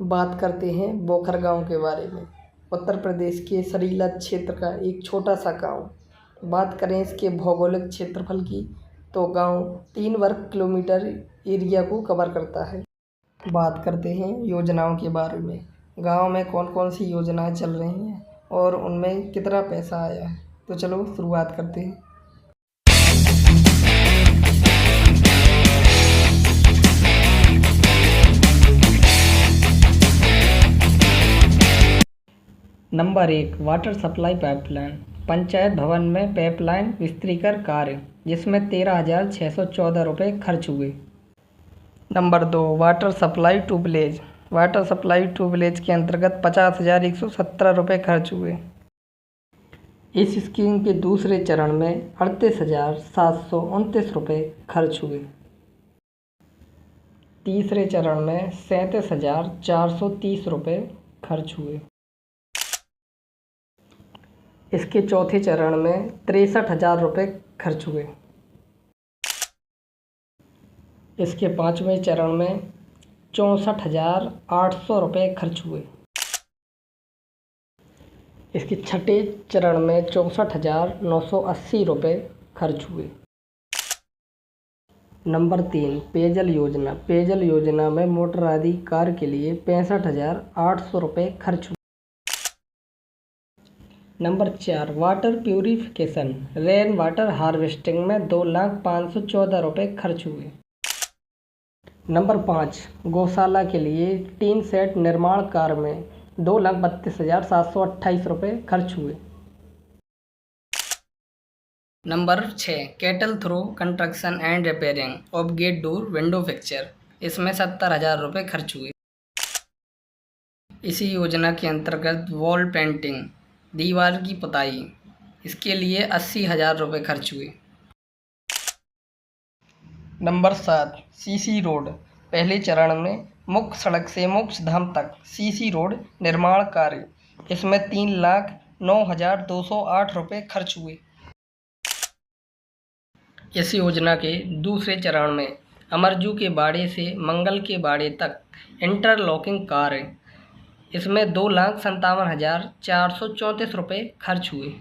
बात करते हैं बोखर गांव के बारे में। उत्तर प्रदेश के सरीला क्षेत्र का एक छोटा सा गांव। बात करें इसके भौगोलिक क्षेत्रफल की तो गांव 3 वर्ग किलोमीटर एरिया को कवर करता है। बात करते हैं योजनाओं के बारे में। गांव में कौन कौन सी योजनाएं चल रही हैं और उनमें कितना पैसा आया है, तो चलो शुरुआत करते हैं। Number 1, water supply pipeline. Panchayat भवन में पाइपलाइन विस्तारीकरण कार्य, जिसमें 13,614 रुपये खर्च हुए। Number 2, water supply to village. Water supply to village के अंतर्गत 50,117 रुपये खर्च हुए। इस स्कीम के दूसरे चरण में 38,729 रुपये खर्च हुए। तीसरे चरण में 37,430 रुपये खर्च हुए। इसके चौथे चरण में 63,000 रुपये खर्च हुए। इसके पाँचवें चरण में 64,800 रुपये खर्च हुए। इसके छठे चरण में 64,980 रुपये खर्च हुए। नंबर 3, पेयजल योजना। पेयजल योजना में मोटर आदि कार्य के लिए 65,800 रुपये खर्च हुए। Number 4, water purification. Rain water harvesting में 2,514 रुपये खर्च हुए। नंबर 5, गौशाला के लिए टीन सेट निर्माण कार्य में 2,32,728 रुपये खर्च हुए। Number 6, cattle trough construction and repairing of gate door window fixture. इसमें 70,000 रुपये खर्च हुए। इसी योजना के अंतर्गत वॉल पेंटिंग, दीवार की पुताई, इसके लिए 80,000 रुपये खर्च हुए। Number 7, CC road. पहले चरण में मुख्य सड़क से मोक्ष धाम तक सीसी रोड निर्माण कार्य, इसमें 3,09,208 रुपये खर्च हुए। इस योजना के दूसरे चरण में अमरजू के बाड़े से मंगल के बाड़े तक इंटरलॉकिंग कार्य, इसमें 2,57,434 रुपये खर्च हुए।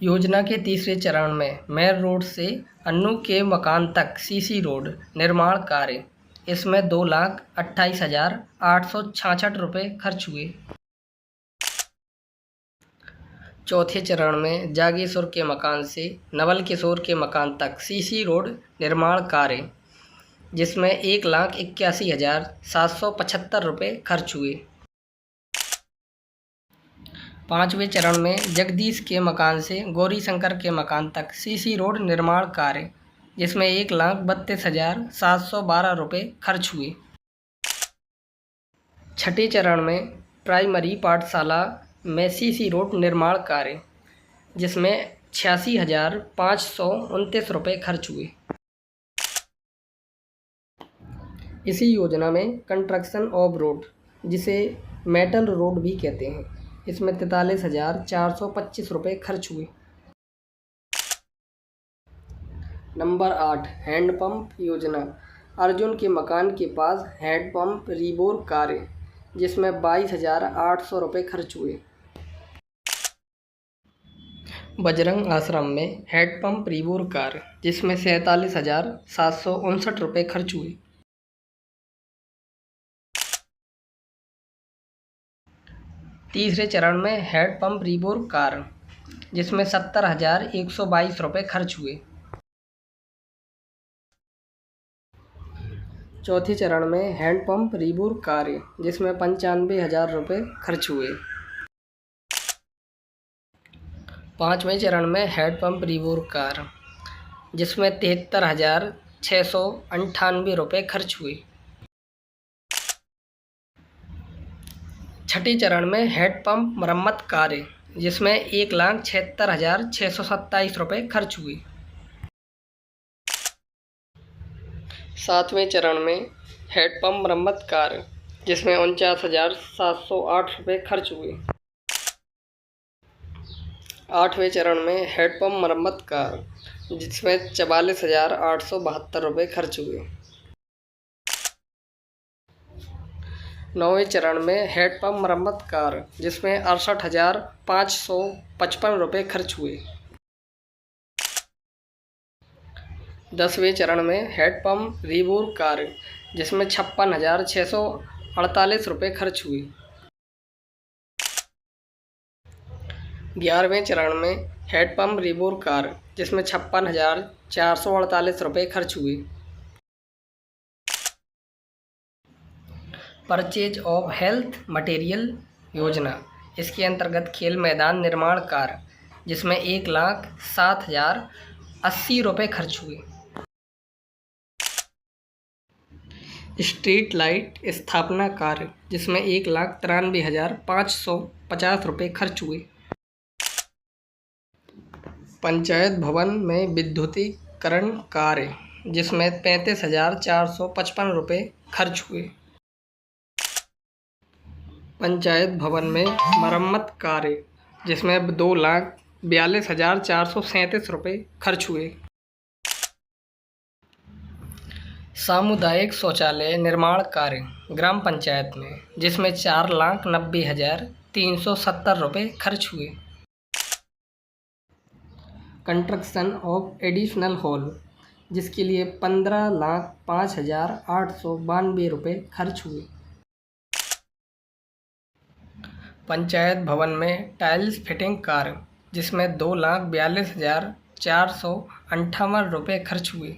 योजना के तीसरे चरण में मेन रोड से अन्नू के मकान तक सीसी रोड निर्माण कार्य, इसमें 2,28,866 रुपये खर्च हुए। चौथे चरण में जागेश्वर के मकान से नवल किशोर के मकान तक सीसी रोड निर्माण कार्य, जिसमें 1,81,775 रुपये खर्च हुए। पाँचवें चरण में जगदीश के मकान से गौरी शंकर के मकान तक सीसी रोड निर्माण कार्य, जिसमें 1,32,712 रुपये खर्च हुए। छठे चरण में प्राइमरी पाठशाला में सीसी रोड निर्माण कार्य, जिसमें 86,529 रुपये खर्च हुए। इसी योजना में कंस्ट्रक्शन ऑफ रोड, जिसे मेटल रोड भी कहते हैं, इसमें 43,425 रुपये खर्च हुए। नंबर 8, हैंडपंप योजना। अर्जुन के मकान के पास हैंडपंप रिबोर कार्य, जिसमें 22,800 रुपये खर्च हुए। बजरंग आश्रम में हैंडपंप रिबोर कार्य, जिसमें 47,759 रुपये खर्च हुए। तीसरे चरण में हैंडपंप रिबोर कार्य, जिसमें 70,122 रुपये खर्च हुए। चौथे चरण में हैंडपंप रिबोर कार्य, जिसमें 95,000 रुपये खर्च हुए। पाँचवें चरण में हैंडपंप रिबोर कार्य, जिसमें 73,698 रुपये खर्च हुए। छठे चरण में हैंडपंप मरम्मत कार्य, जिसमें 1,76,627 रुपये खर्च हुए। सातवें चरण में हैंडपंप मरम्मत कार्य, जिसमें 49,708 रुपये खर्च हुए। आठवें चरण में हैंडपंप मरम्मत कार्य, जिसमें 44,872 रुपये खर्च हुए। 9वें चरण में हेडपम्प मरम्मत कार्य जिसमें 68,555 रुपये खर्च हुए। 10वें चरण में हेडपम्प रिबोर कार्य जिसमें 56,648 रुपये खर्च हुए। 11वें चरण में हेडपम्प रिबोर कार्य जिसमें 56,448 रुपये खर्च हुए। परचेज ऑफ हेल्थ मटेरियल योजना, इसके अंतर्गत खेल मैदान निर्माण कार्य जिसमें 1,07,080 रुपये खर्च हुए। स्ट्रीट लाइट स्थापना कार्य जिसमें 1,93,550 रुपये खर्च हुए। पंचायत भवन में विद्युतीकरण कार्य जिसमें 35,455 रुपये खर्च हुए। पंचायत भवन में मरम्मत कार्य जिसमें 2,42,437 रुपये खर्च हुए। सामुदायिक शौचालय निर्माण कार्य ग्राम पंचायत में जिसमें 4,90,370 रुपये खर्च हुए। कंस्ट्रक्शन ऑफ एडिशनल हॉल जिसके लिए 15,05,892 रुपये खर्च हुए। पंचायत भवन में टाइल्स फिटिंग कार्य जिसमें 2,42,458 रुपये खर्च हुए।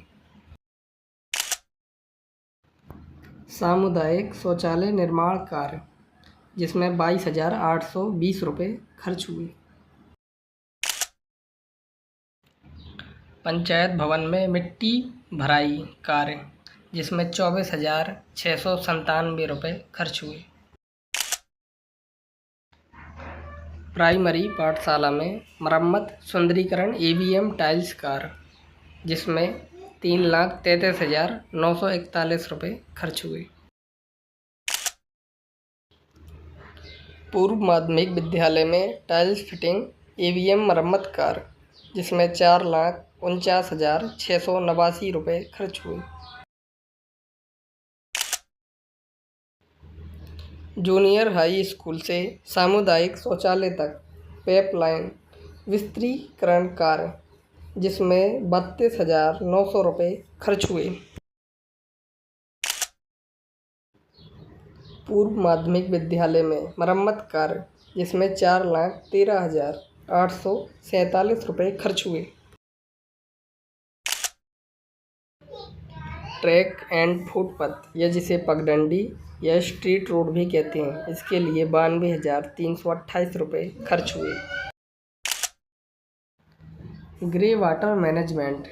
सामुदायिक शौचालय निर्माण कार्य जिसमें 22,820 रुपये खर्च हुए। पंचायत भवन में मिट्टी भराई कार्य जिसमें 24,697 रुपये खर्च हुए। प्राइमरी पाठशाला में मरम्मत सुंदरीकरण EVM टाइल्स कार्य जिसमें 3,33,941 रुपये खर्च हुए। पूर्व माध्यमिक विद्यालय में टाइल्स फिटिंग EVM मरम्मत कार्य जिसमें 4,49,689 रुपये खर्च हुए। जूनियर हाई स्कूल से सामुदायिक शौचालय तक पाइपलाइन विस्तारीकरण कार्य जिसमें 32,900 रुपये खर्च हुए। पूर्व माध्यमिक विद्यालय में मरम्मत कार्य जिसमें 4,13,847 रुपये खर्च हुए। ट्रैक एंड फुटपाथ या जिसे पगडंडी या स्ट्रीट रोड भी कहते हैं, इसके लिए 92,328 रुपये खर्च हुए। ग्रे वाटर मैनेजमेंट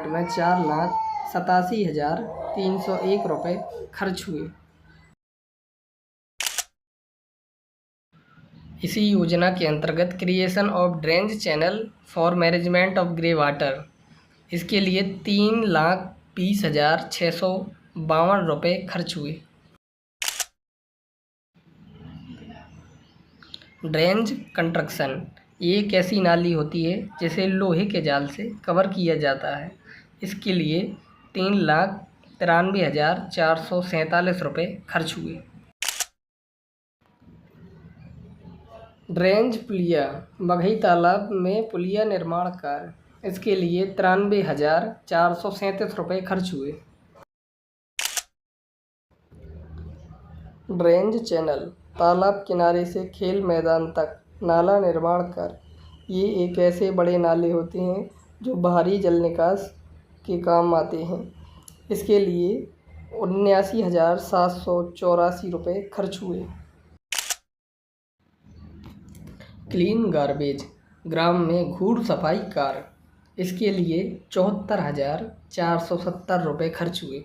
में 4,87,301 रुपये खर्च हुए। इसी योजना के अंतर्गत creation of drainage channel for management of grey water, इसके लिए 3,20,652 रुपये खर्च हुए। ड्रेनेज कंस्ट्रक्शन, ये एक ऐसी नाली होती है जिसे लोहे के जाल से कवर किया जाता है, इसके लिए 3,93,447 रुपये खर्च हुए। ड्रेनेज पुलिया, बघई तालाब में पुलिया निर्माण कार्य, इसके लिए 93,437 रुपये खर्च हुए। ड्रेनेज चैनल, तालाब किनारे से खेल मैदान तक नाला निर्माण कार्य, ये एक ऐसे बड़े नाले होते हैं जो बाहरी जल निकास के काम आते हैं, इसके लिए 79,784 रुपये खर्च हुए। क्लीन गार्बेज, ग्राम में घूर सफाई कार्य, इसके लिए 74,470 रुपये खर्च हुए।